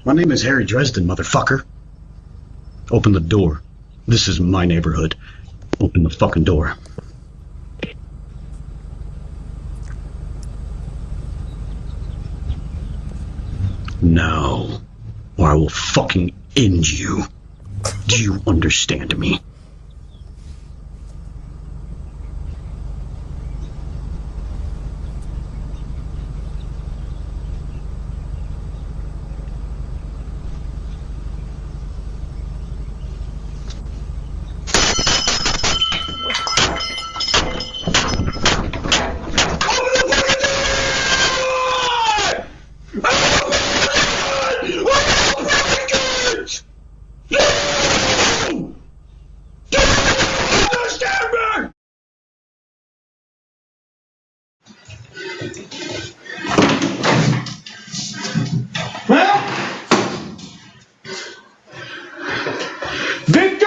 My name is Harry Dresden, motherfucker. Open the door. This is my neighborhood. Open the fucking door. Now, or I will fucking end you. Do you understand me? Victor!